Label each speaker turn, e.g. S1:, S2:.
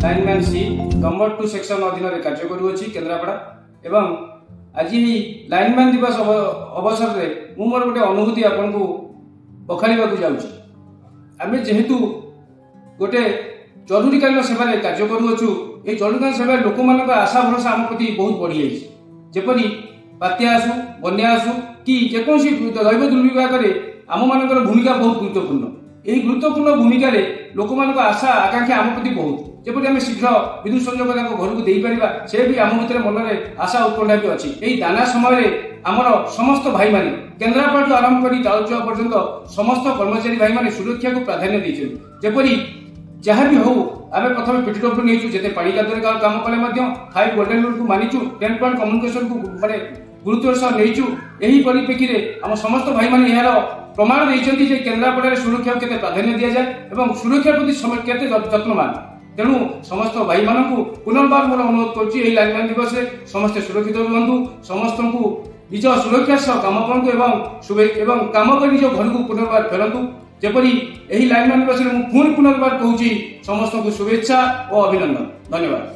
S1: Lineman सी number 2 section अधीन में कार्य करुँच केन्द्रापड़ा एवं आज ही लाइनमैन दिवस अवसर में मु मोर गोटे अनुभूति आपन को बखाड़ा जाऊँगी। आम जेहेतु गोटे जरूरीकालीन सेवा कार्य करुँचु ये जरूरीकालीन सेवा लोक मान आशा भरोसा आम प्रति बहुत बढ़ी जाइए। जेपरी बात्या आसु बन्या आसु कि जेकोसी दैव दुर्विपाक आम मान भूमिका बहुत गुरुत्वपूर्ण। यही गुरुत्वपूर्ण भूमिका लोक मान आशा आकांक्षा आम प्रति बहुत जपरी आम शीघ्र विद्युत संयोग घर को देपर से भी आम भर मन में आशा उत्कंठा भी अच्छी। यही दाना समय आमर समस्त भाई मैंने केन्द्रापड़ा आरंभ कर तालचुआ पर्यंत समस्त कर्मचारी भाई मैंने सुरक्षा को प्राधान्य देते जेपरी जहाँ भी हो आम प्रथम पीटीडब्ल्यू नहीं जिते पानी कादर काम कले 5 गोल्डन रूल को मानिचु 10 पॉइंट कम्युनिकेशन को माने गुरुत्व सह नहींचु। यही परिप्रेक्षी में आम समस्त भाई मैंने यार प्रमाण देते केन्द्रापड़ा सुरक्षा के प्राधान्य दि जाए और सुरक्षा प्रति केते जत्नवान। तेणु समस्त भाई मान को पुनर्बार मोर अनुरोध कर लाइनमैन दिवस समस्ते सुरक्षित रुहतु समस्त को निज सुरक्षा सह काम करूँ काम कर निज घर को पुनर्बार फेरतु जेपरी यही लाइनमैन दिवस पुणी पुनर्बार कहूँ समस्त को शुभेच्छा और अभिनंदन। धन्यवाद।